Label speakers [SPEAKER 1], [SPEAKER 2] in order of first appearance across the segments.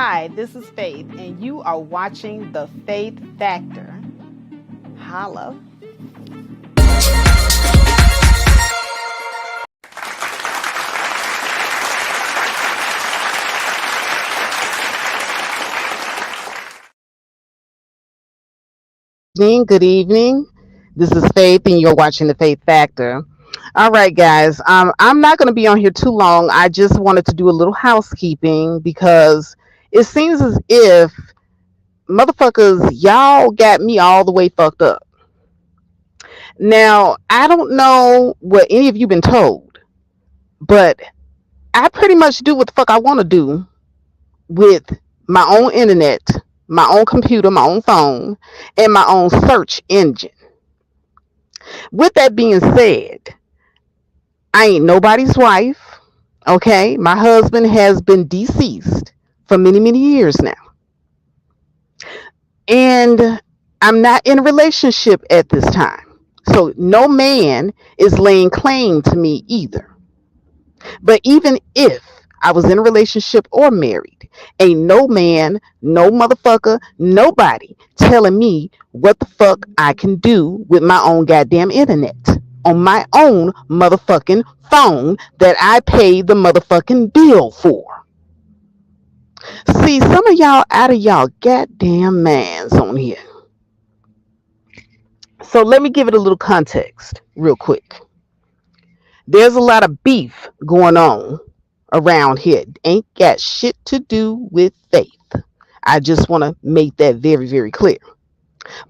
[SPEAKER 1] Hi, this is Faith, and you are watching The Faith Factor. Holla.
[SPEAKER 2] Good evening. This is Faith, and you're watching The Faith Factor. All right, guys. I'm not going to be on here too long. I just wanted to do a little housekeeping because it seems as if motherfuckers, y'all got me all the way fucked up. Now, I don't know what any of you been told, but I pretty much do what the fuck I want to do with my own internet, my own computer, my own phone, and my own search engine. With that being said, I ain't nobody's wife. Okay, my husband has been deceased for many, many years now. And I'm not in a relationship at this time. So no man is laying claim to me either. But even if I was in a relationship or married, ain't no man, no motherfucker, nobody telling me what the fuck I can do with my own goddamn internet on my own motherfucking phone that I paid the motherfucking bill for. See, some of y'all out of y'all goddamn minds on here. So let me give it a little context real quick. There's a lot of beef going on around here. Ain't got shit to do with faith. I just want to make that very, very clear.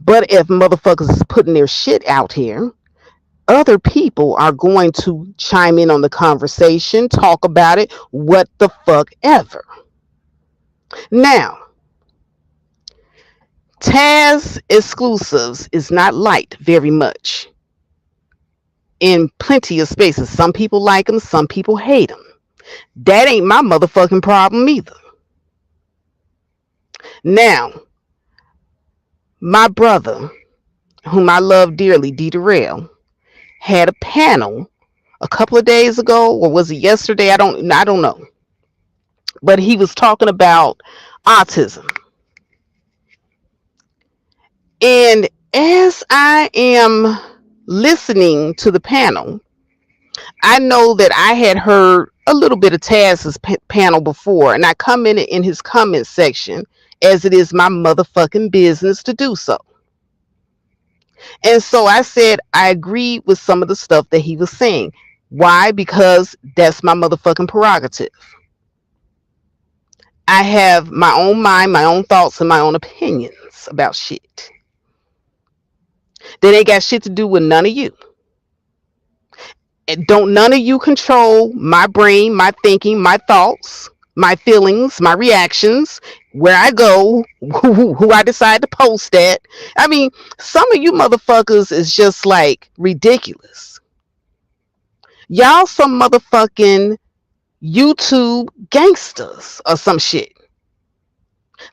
[SPEAKER 2] But if motherfuckers is putting their shit out here, other people are going to chime in on the conversation, talk about it, what the fuck ever. Now, Taz exclusives is not liked very much in plenty of spaces. Some people like them, some people hate them. That ain't my motherfucking problem either. Now, my brother, whom I love dearly, D. Durrell, had a panel a couple of days ago, or was it yesterday? I don't know. But he was talking about autism. And as I am listening to the panel, I know that I had heard a little bit of Taz's panel before, and I commented in his comment section, as it is my motherfucking business to do so. And so I said I agreed with some of the stuff that he was saying. Why? Because that's my motherfucking prerogative. I have my own mind, my own thoughts, and my own opinions about shit. That ain't got shit to do with none of you. And don't none of you control my brain, my thinking, my thoughts, my feelings, my reactions, where I go, who I decide to post at. I mean, some of you motherfuckers is just like ridiculous. Y'all some motherfucking YouTube gangsters or some shit.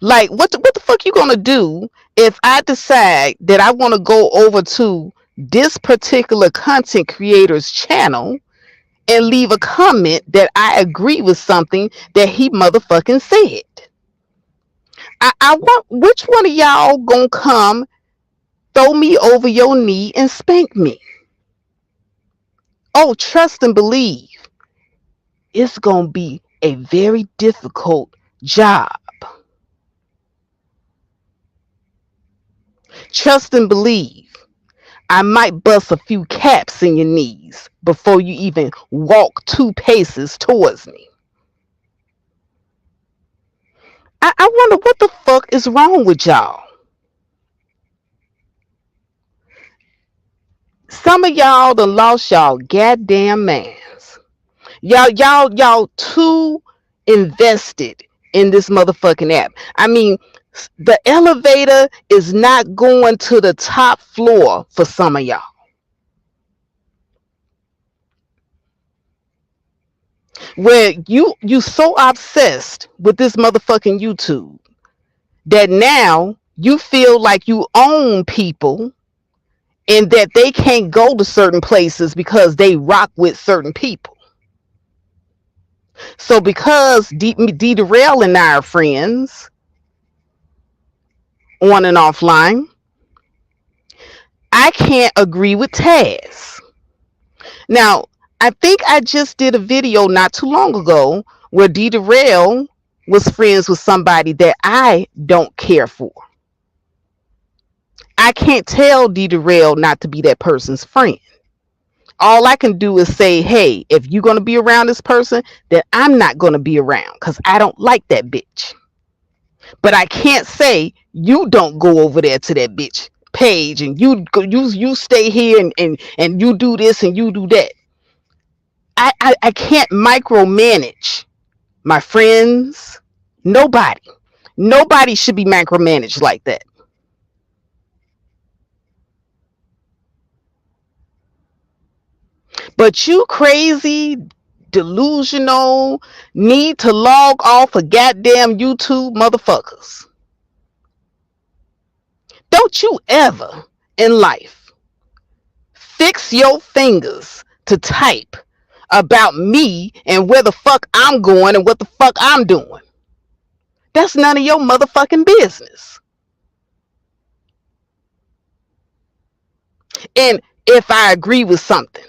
[SPEAKER 2] Like, what the fuck you gonna do if I decide that I want to go over to this particular content creator's channel and leave a comment that I agree with something that he motherfucking said? I want, which one of y'all gonna come throw me over your knee and spank me? Oh, trust and believe, it's gonna be a very difficult job. Trust and believe, I might bust a few caps in your knees before you even walk 2 paces towards me. I wonder what the fuck is wrong with y'all. Some of y'all done lost y'all goddamn mans. Y'all too invested in this motherfucking app. I mean, the elevator is not going to the top floor for some of y'all. Where you so obsessed with this motherfucking YouTube that now you feel like you own people and that they can't go to certain places because they rock with certain people. So because D Darrell and I are friends on and offline, I can't agree with Taz. Now, I think I just did a video not too long ago where D Darrell was friends with somebody that I don't care for. I can't tell D Darrell not to be that person's friend. All I can do is say, hey, if you're going to be around this person, then I'm not going to be around because I don't like that bitch. But I can't say you don't go over there to that bitch page and you stay here and you do this and you do that. I can't micromanage my friends. Nobody should be micromanaged like that. But you crazy, delusional, need to log off of goddamn YouTube motherfuckers. Don't you ever in life fix your fingers to type about me and where the fuck I'm going and what the fuck I'm doing. That's none of your motherfucking business. And if I agree with something,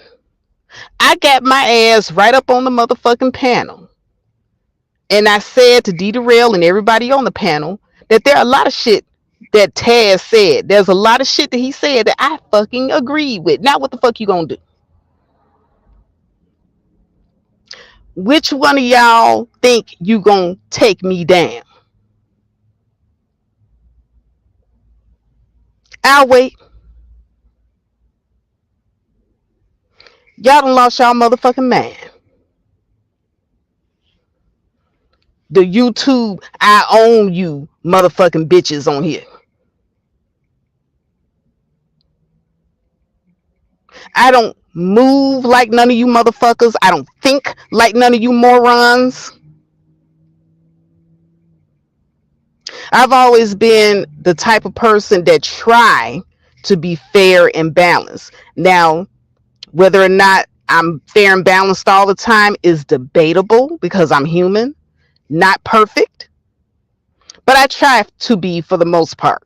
[SPEAKER 2] I got my ass right up on the motherfucking panel. And I said to D Darrell and everybody on the panel that there are a lot of shit that Taz said. There's a lot of shit that he said that I fucking agree with. Now what the fuck you gonna do? Which one of y'all think you gonna take me down? I'll wait. Y'all done lost y'all motherfucking man. The YouTube I own you motherfucking bitches on here. I don't move like none of you motherfuckers. I don't think like none of you morons. I've always been the type of person that try to be fair and balanced. Now, whether or not I'm fair and balanced all the time is debatable because I'm human, not perfect, but I try to be for the most part.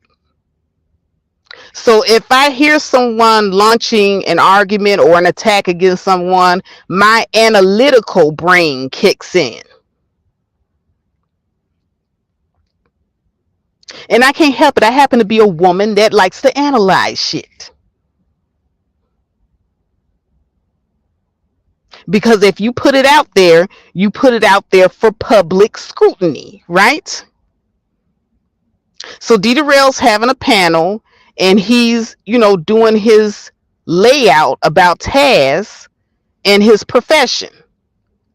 [SPEAKER 2] So if I hear someone launching an argument or an attack against someone, my analytical brain kicks in. And I can't help it. I happen to be a woman that likes to analyze shit. Because if you put it out there, you put it out there for public scrutiny, right? So D Darrell's having a panel and he's, doing his layout about Taz and his profession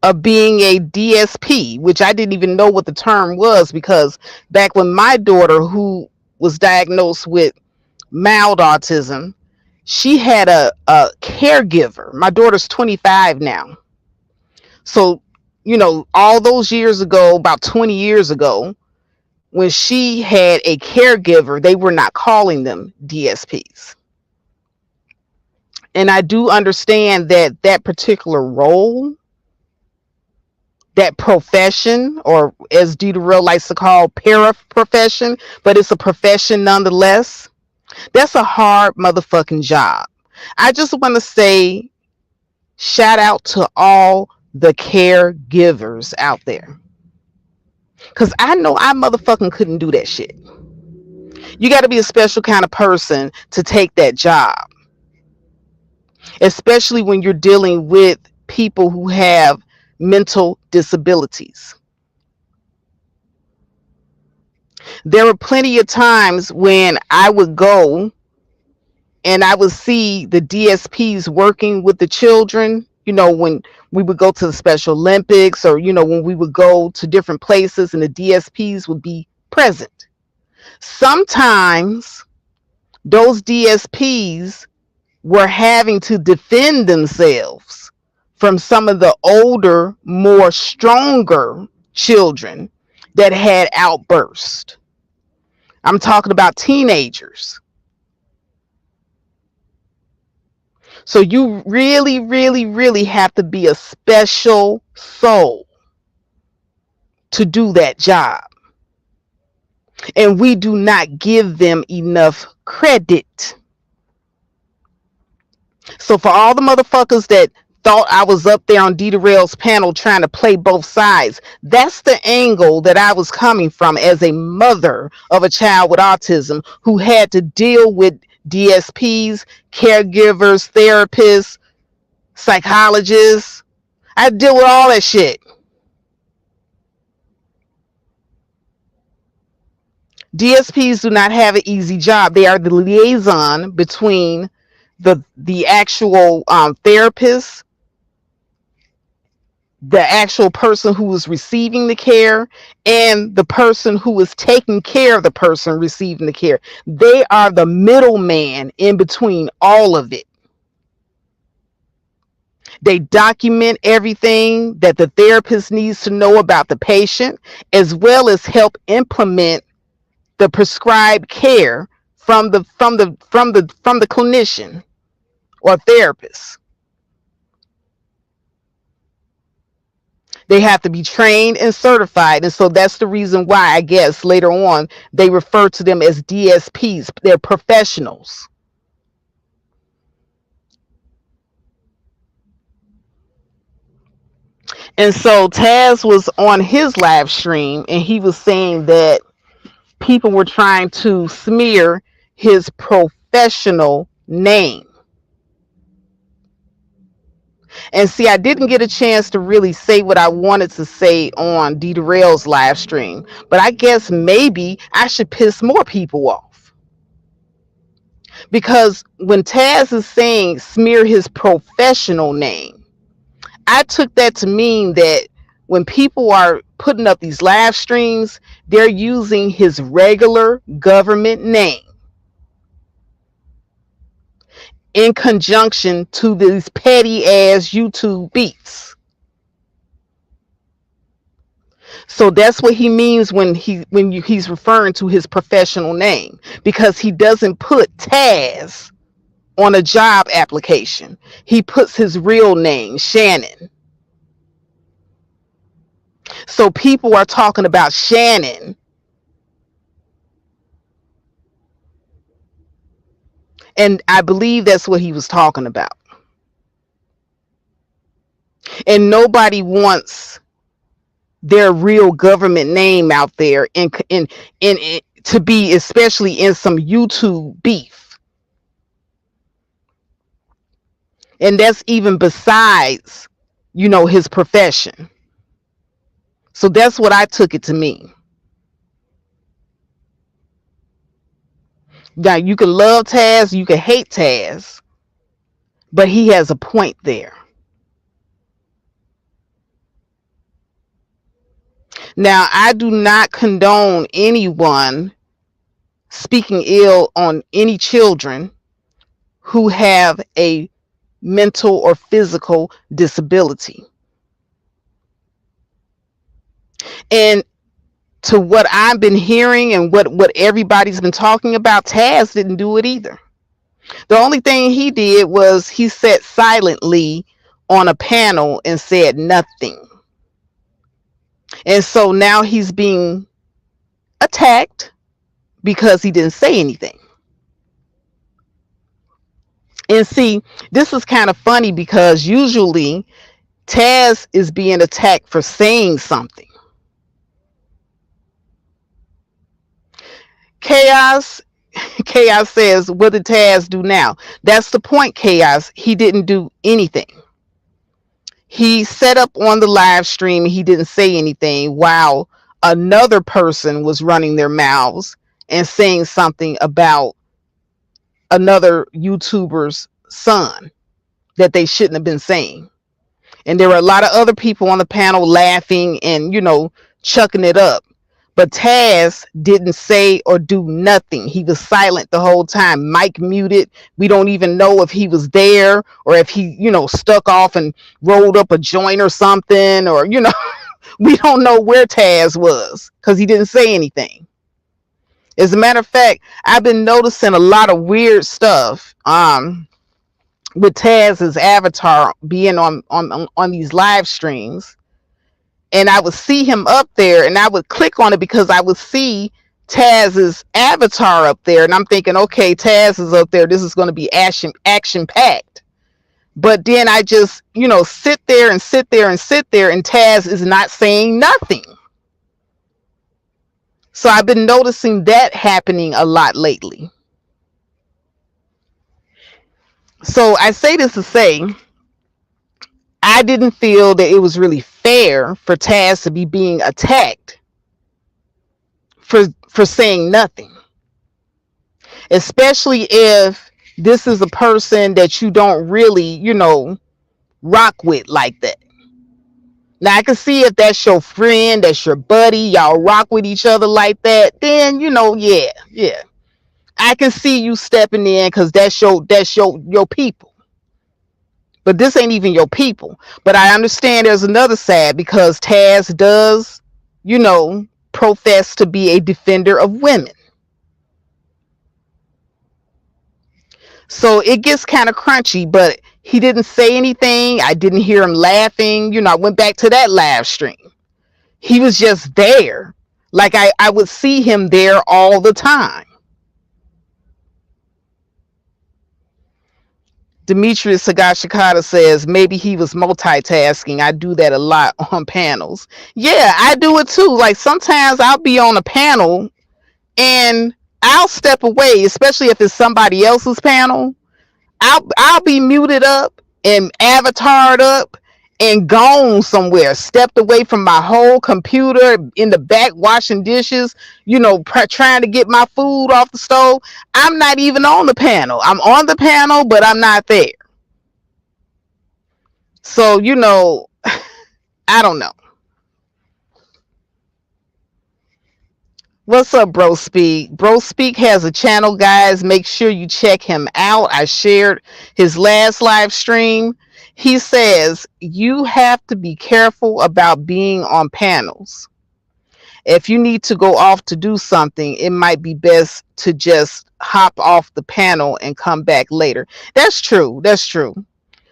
[SPEAKER 2] of being a DSP, which I didn't even know what the term was because back when my daughter, who was diagnosed with mild autism, she had a caregiver. My daughter's 25 now. So, all those years ago, about 20 years ago, when she had a caregiver, they were not calling them DSPs. And I do understand that that particular role, that profession, or as D Darrell likes to call para-profession, but it's a profession nonetheless, that's a hard motherfucking job. I just want to say shout out to all the caregivers out there. Because I know I motherfucking couldn't do that shit. You got to be a special kind of person to take that job. Especially when you're dealing with people who have mental disabilities. There were plenty of times when I would go and I would see the DSPs working with the children, when we would go to the Special Olympics or, when we would go to different places and the DSPs would be present. Sometimes those DSPs were having to defend themselves from some of the older, more stronger children that had outbursts. I'm talking about teenagers. So you really, really, really have to be a special soul to do that job. And we do not give them enough credit. So for all the motherfuckers that thought I was up there on Dita Rail's panel trying to play both sides, that's the angle that I was coming from as a mother of a child with autism who had to deal with DSPs, caregivers, therapists, psychologists. I deal with all that shit. DSPs do not have an easy job. They are the liaison between the actual therapist, the actual person who is receiving the care, and the person who is taking care of the person receiving the care. They are the middleman in between all of it. They document everything that the therapist needs to know about the patient, as well as help implement the prescribed care from the clinician or therapist. They have to be trained and certified, and so that's the reason why I guess later on they refer to them as DSPs. They're professionals. And so Taz was on his live stream and he was saying that people were trying to smear his professional name. And see, I didn't get a chance to really say what I wanted to say on Dita Rail's live stream, but I guess maybe I should piss more people off. Because when Taz is saying smear his professional name, I took that to mean that when people are putting up these live streams, they're using his regular government name in conjunction to these petty ass YouTube beats. So that's what he means when he's referring to his professional name, because he doesn't put Taz on a job application. He puts his real name, Shannon. So people are talking about Shannon, and I believe that's what he was talking about. And nobody wants their real government name out there in to be, especially in some YouTube beef. And that's even besides, his profession. So that's what I took it to mean. Now, you can love Taz, you can hate Taz, but he has a point there. Now, I do not condone anyone speaking ill on any children who have a mental or physical disability. And to what I've been hearing and what everybody's been talking about, Taz didn't do it either. The only thing he did was he sat silently on a panel and said nothing. And so now he's being attacked because he didn't say anything. And see, this is kind of funny because usually Taz is being attacked for saying something. Chaos says, what did Taz do now? That's the point, Chaos. He didn't do anything. He set up on the live stream. He didn't say anything while another person was running their mouths and saying something about another YouTuber's son that they shouldn't have been saying. And there were a lot of other people on the panel laughing and, chucking it up. But Taz didn't say or do nothing. He was silent the whole time. Mic muted. We don't even know if he was there or if he, stuck off and rolled up a joint or something, or, we don't know where Taz was because he didn't say anything. As a matter of fact, I've been noticing a lot of weird stuff with Taz's avatar being on these live streams. and I would see him up there, and I would click on it because I would see Taz's avatar up there, and I'm thinking, okay, Taz is up there. This is going to be action packed. But then I just, sit there and sit there and sit there, and Taz is not saying nothing. So I've been noticing that happening a lot lately. So I say this to say, I didn't feel that it was really fair for Taz to be being attacked for saying nothing, especially if this is a person that you don't really, rock with like that. Now I can see if that's your friend, that's your buddy, y'all rock with each other like that, then yeah. I can see you stepping in because that's your people. But this ain't even your people. But I understand there's another side because Taz does, profess to be a defender of women. So it gets kind of crunchy, but he didn't say anything. I didn't hear him laughing. I went back to that live stream. He was just there. Like I would see him there all the time. Demetrius Sagashikata says maybe he was multitasking. I do that a lot on panels. Yeah, I do it too. Like sometimes I'll be on a panel and I'll step away, especially if it's somebody else's panel. I'll be muted up and avatared up and gone somewhere, stepped away from my whole computer in the back washing dishes, trying to get my food off the stove. I'm not even on the panel. I'm on the panel, but I'm not there. So, I don't know. What's up, Bro Speak? Bro Speak has a channel, guys. Make sure you check him out. I shared his last live stream. He says, you have to be careful about being on panels. If you need to go off to do something, it might be best to just hop off the panel and come back later. That's true. That's true.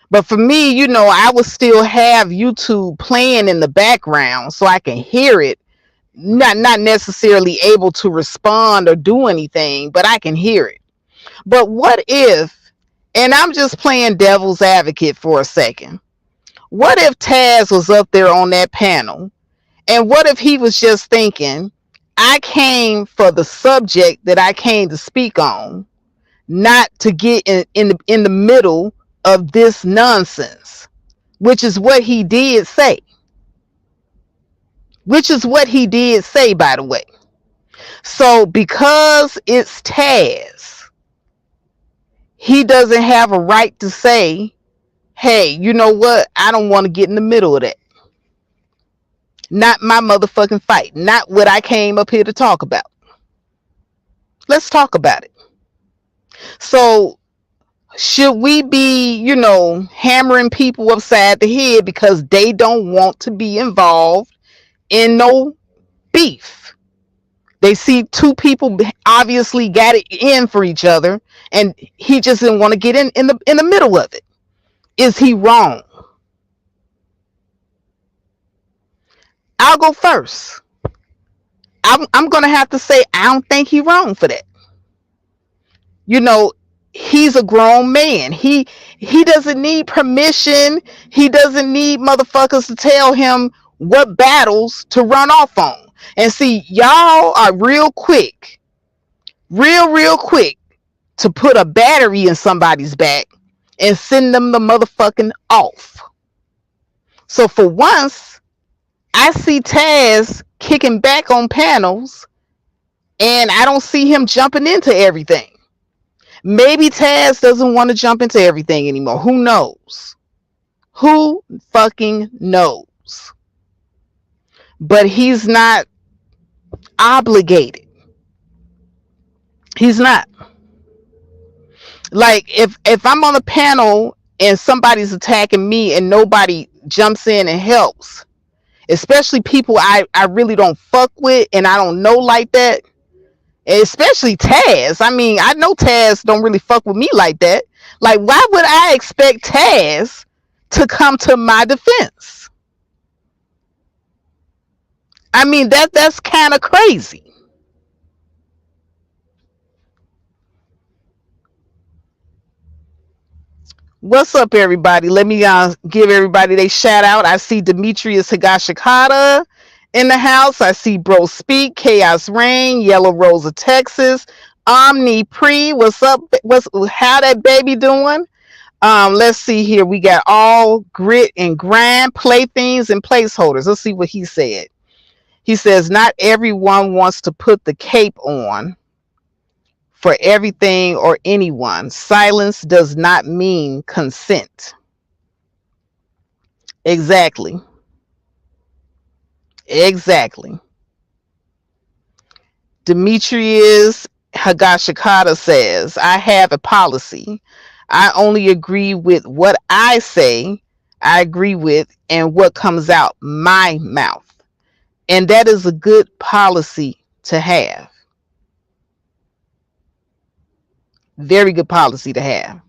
[SPEAKER 2] But for me, I would still have YouTube playing in the background so I can hear it. Not necessarily able to respond or do anything, but I can hear it. But what if, and I'm just playing devil's advocate for a second, what if Taz was up there on that panel, and what if he was just thinking, I came for the subject that I came to speak on, not to get in the middle of this nonsense, which is what he did say. Which is what he did say, by the way. So because it's Taz, he doesn't have a right to say, hey, you know what? I don't want to get in the middle of that. Not my motherfucking fight. Not what I came up here to talk about. Let's talk about it. So should we be, hammering people upside the head because they don't want to be involved in no beef? They see two people obviously got it in for each other, and he just didn't want to get in the middle of it. Is he wrong? I'll go first. I'm gonna have to say I don't think he's wrong for that. He's a grown man. He doesn't need permission. He doesn't need motherfuckers to tell him what battles to run off on. And see, y'all are real quick to put a battery in somebody's back and send them the motherfucking off. So for once, I see Taz kicking back on panels, and I don't see him jumping into everything. Maybe Taz doesn't want to jump into everything anymore. Who knows? Who fucking knows? But he's not obligated. He's not. Like if I'm on a panel and somebody's attacking me and nobody jumps in and helps, especially people I really don't fuck with and I don't know like that, especially Taz. I mean, I know Taz don't really fuck with me like that. Like, why would I expect Taz to come to my defense? I mean, that's kind of crazy. What's up, everybody? Let me give everybody they shout out. I see Demetrius Higashikata in the house. I see Bro Speak, Chaos Rain, Yellow Rose of Texas, Omni Pre. What's up? What's how that baby doing? Let's see here. We got all grit and grind, playthings and placeholders. Let's see what he said. He says, not everyone wants to put the cape on for everything or anyone. Silence does not mean consent. Exactly. Exactly. Demetrius Hagashikata says, I have a policy. I only agree with what I say I agree with and what comes out my mouth. And that is a good policy to have. Very good policy to have.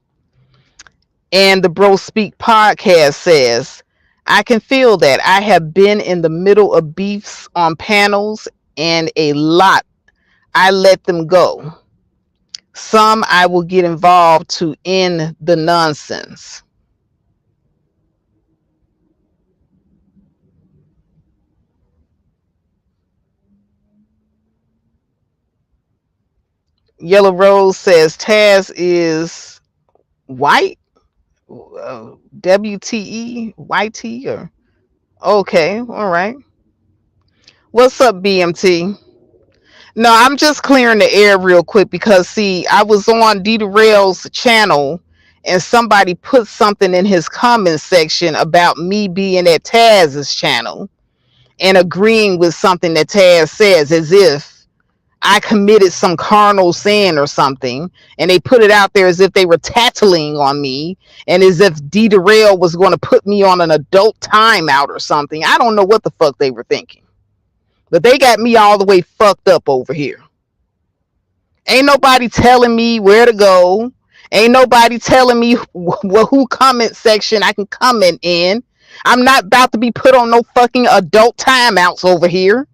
[SPEAKER 2] And the Bro Speak podcast says, I can feel that. I have been in the middle of beefs on panels, and a lot I let them go. Some I will get involved to end the nonsense. Yellow Rose says Taz is white. WTE, YT, or okay, all right. What's up, BMT? No, I'm just clearing the air real quick because see, I was on D Rail's channel and somebody put something in his comment section about me being at Taz's channel and agreeing with something that Taz says as if I committed some carnal sin or something, and they put it out there as if they were tattling on me and as if D Rail was going to put me on an adult timeout or something. I don't know what the fuck they were thinking. But they got me all the way fucked up over here. Ain't nobody telling me where to go. Ain't nobody telling me who comment section I can comment in. I'm not about to be put on no fucking adult timeouts over here.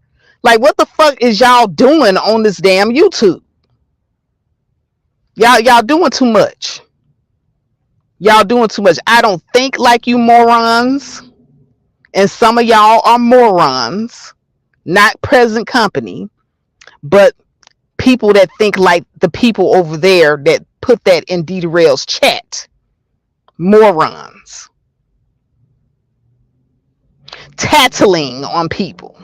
[SPEAKER 2] Like, what the fuck is y'all doing on this damn YouTube? Y'all doing too much. Y'all doing too much. I don't think like you morons. And some of y'all are morons. Not present company, but people that think like the people over there that put that in D Rail's chat. Morons. Tattling on people.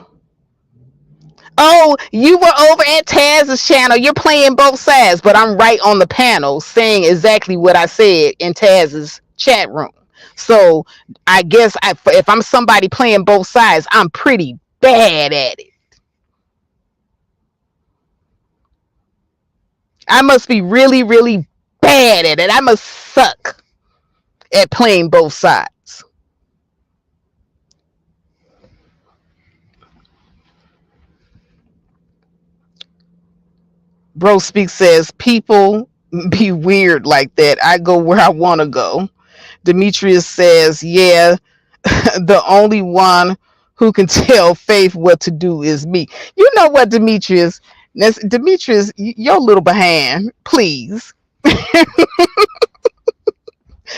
[SPEAKER 2] Oh, you were over at Taz's channel. You're playing both sides, but I'm right on the panel saying exactly what I said in Taz's chat room. So I guess if I'm somebody playing both sides, I'm pretty bad at it. I must be really, really bad at it. I must suck at playing both sides. Bro Speak says, people be weird like that. I go where I want to go. Demetrius says, yeah, the only one who can tell Faith what to do is me. You know what, Demetrius? Demetrius, you're a little behind. Please.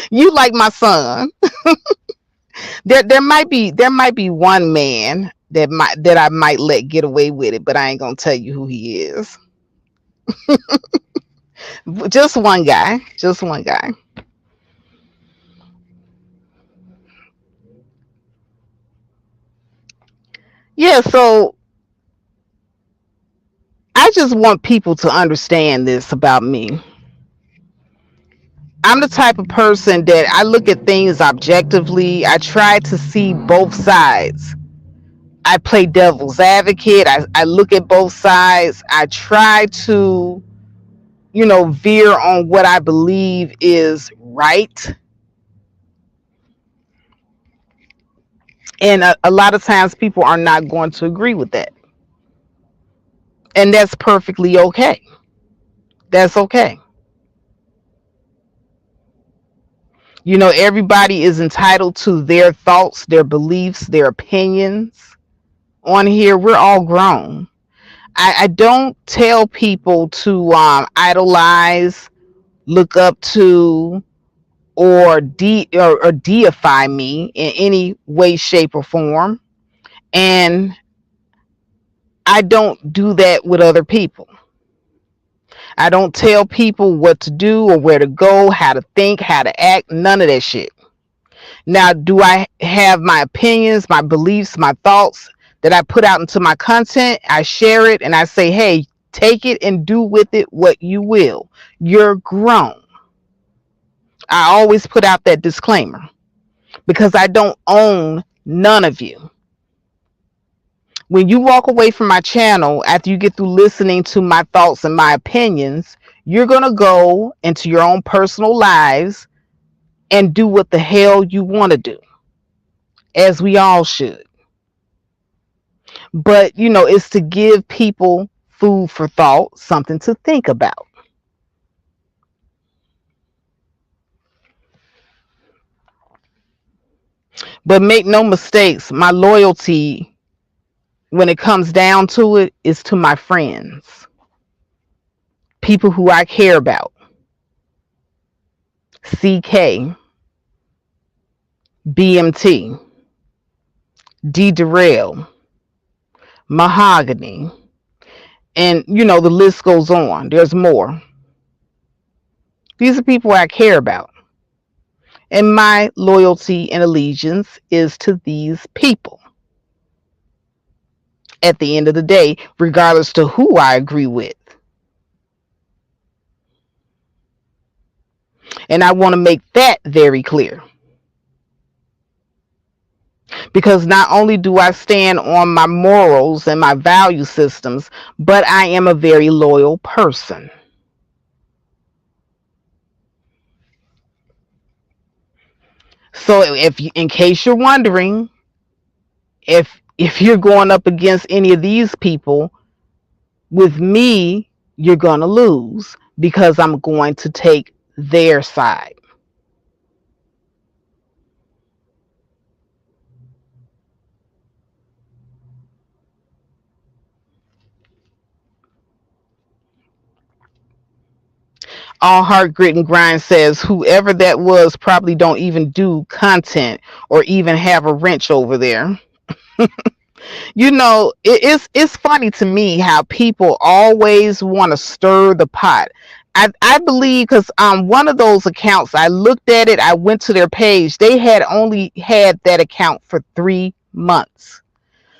[SPEAKER 2] You like my son. There might be one man that I might let get away with it, but I ain't gonna tell you who he is. Just one guy. Just one guy. Yeah, so I just want people to understand this about me. I'm the type of person that I look at things objectively. I try to see both sides. I play devil's advocate. I look at both sides. I try to, veer on what I believe is right. And a lot of times people are not going to agree with that. And that's perfectly okay. That's okay. Everybody is entitled to their thoughts, their beliefs, their opinions on here, we're all grown. I don't tell people to idolize, look up to, or deify me in any way, shape, or form. And I don't do that with other people. I don't tell people what to do or where to go, how to think, how to act, none of that shit. Now, do I have my opinions, my beliefs, my thoughts that I put out into my content? I share it and I say, hey, take it and do with it what you will. You're grown. I always put out that disclaimer because I don't own none of you. When you walk away from my channel after you get through listening to my thoughts and my opinions, you're going to go into your own personal lives and do what the hell you want to do, as we all should. But, you know, it's to give people food for thought, something to think about. But make no mistakes, my loyalty, when it comes down to it, is to my friends, people who I care about. CK, BMT, D. Darrell, Mahogany, and you know the list goes on. There's more. These are people I care about, and my loyalty and allegiance is to these people. At the end of the day, regardless to who I agree with. And I want to make that very clear. Because not only do I stand on my morals and my value systems, but I am a very loyal person. So if you, in case you're wondering, if you're going up against any of these people, with me, you're going to lose because I'm going to take their side. All Heart Grit and Grind says whoever that was probably don't even do content or even have a wrench over there. You know, it's funny to me how people always want to stir the pot. I believe because one of those accounts, I looked at it, I went to their page, they had only had that account for 3 months.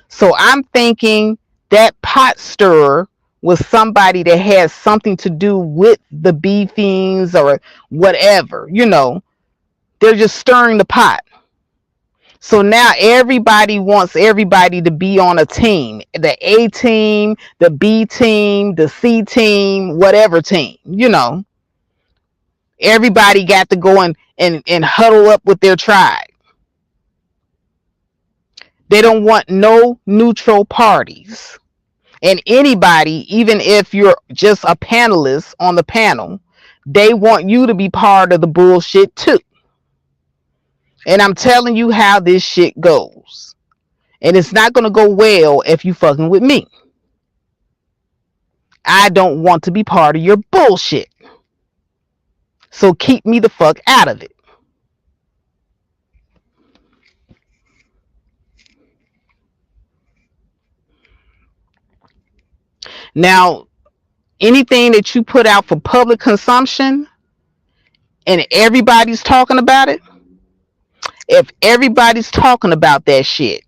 [SPEAKER 2] So I'm thinking that pot stirrer was somebody that has something to do with the beefings or whatever, you know. They're just stirring the pot. So now everybody wants everybody to be on a team, the A team, the B team, the C team, whatever team, you know. Everybody got to go and huddle up with their tribe. They don't want no neutral parties. And anybody, even if you're just a panelist on the panel, they want you to be part of the bullshit too. And I'm telling you how this shit goes. And it's not going to go well if you fucking with me. I don't want to be part of your bullshit. So keep me the fuck out of it. Now, anything that you put out for public consumption and everybody's talking about it, if everybody's talking about that shit,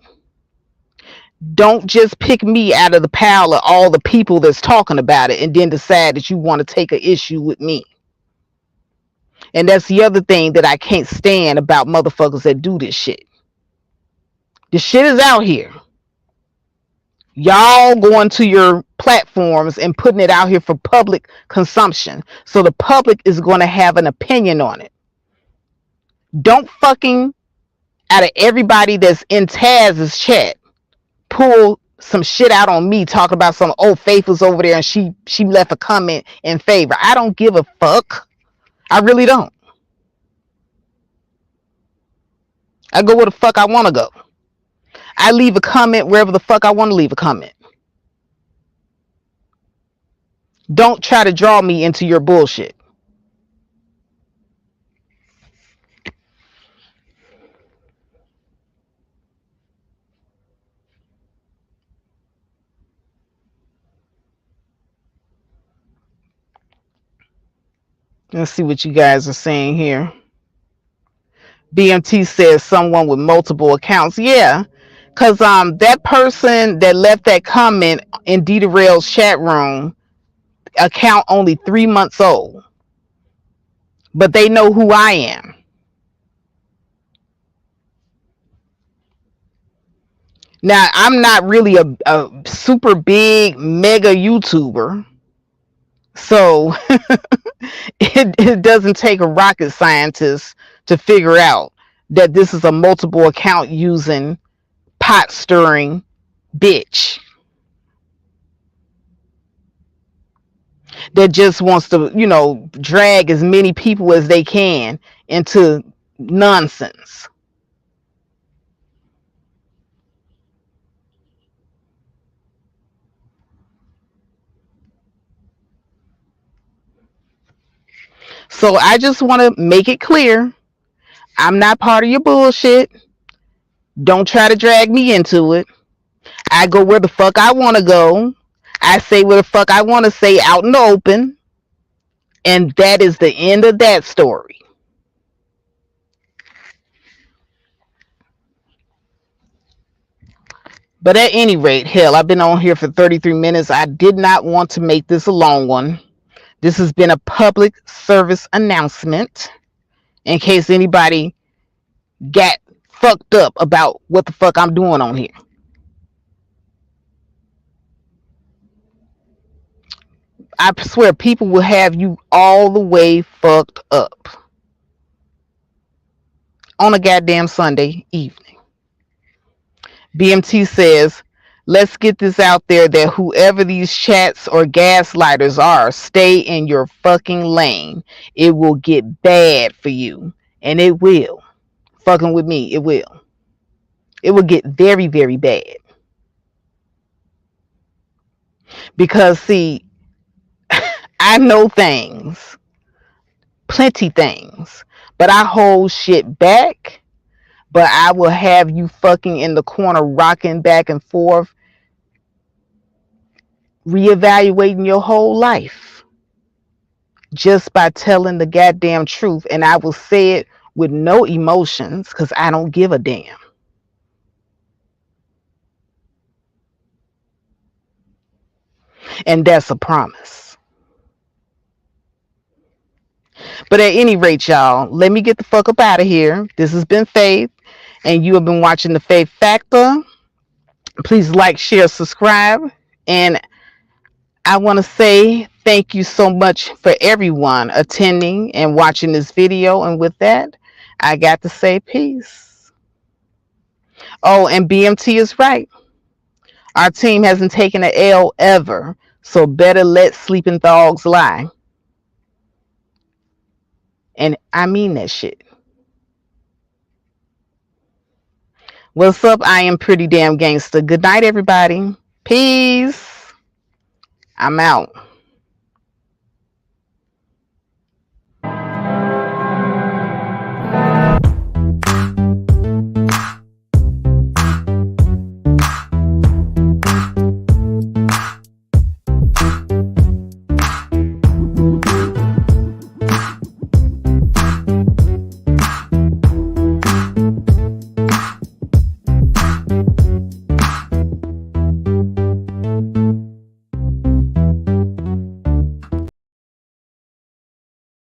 [SPEAKER 2] don't just pick me out of the pile of all the people that's talking about it and then decide that you want to take an issue with me. And that's the other thing that I can't stand about motherfuckers that do this shit. The shit is out here. Y'all going to your platforms and putting it out here for public consumption. So the public is going to have an opinion on it. Don't fucking, out of everybody that's in Taz's chat, pull some shit out on me talking about some Faith was over there and she left a comment in favor. I don't give a fuck. I really don't. I go where the fuck I want to go. I leave a comment wherever the fuck I want to leave a comment. Don't try to draw me into your bullshit. Let's see what you guys are saying here. BMT says someone with multiple accounts. Yeah, because that person that left that comment in Dita Rail's chat room, account only 3 months old, but they know who I am. Now, I'm not really a super big mega YouTuber, so it doesn't take a rocket scientist to figure out that this is a multiple account using pot stirring bitch that just wants to, drag as many people as they can into nonsense. So I just want to make it clear, I'm not part of your bullshit. Don't try to drag me into it. I go where the fuck I want to go. I say what the fuck I want to say out in the open. And that is the end of that story. But at any rate, hell, I've been on here for 33 minutes. I did not want to make this a long one. This has been a public service announcement in case anybody got fucked up about what the fuck I'm doing on here. I swear people will have you all the way fucked up on a goddamn Sunday evening. BMT says, let's get this out there that whoever these chats or gaslighters are, stay in your fucking lane. It will get bad for you. And it will. Fucking with me, it will. It will get very, very bad. Because, see, I know things. Plenty things. But I hold shit back. But I will have you fucking in the corner rocking back and forth, reevaluating your whole life just by telling the goddamn truth. And I will say it with no emotions because I don't give a damn. And that's a promise. But at any rate, y'all, let me get the fuck up out of here. This has been Faith, and you have been watching The Faith Factor. Please like, share, subscribe. And I want to say thank you so much for everyone attending and watching this video. And with that, I got to say peace. Oh, and BMT is right. Our team hasn't taken an L ever, so better let sleeping dogs lie. And I mean that shit. What's up? I am pretty damn gangster. Good night, everybody. Peace. I'm out.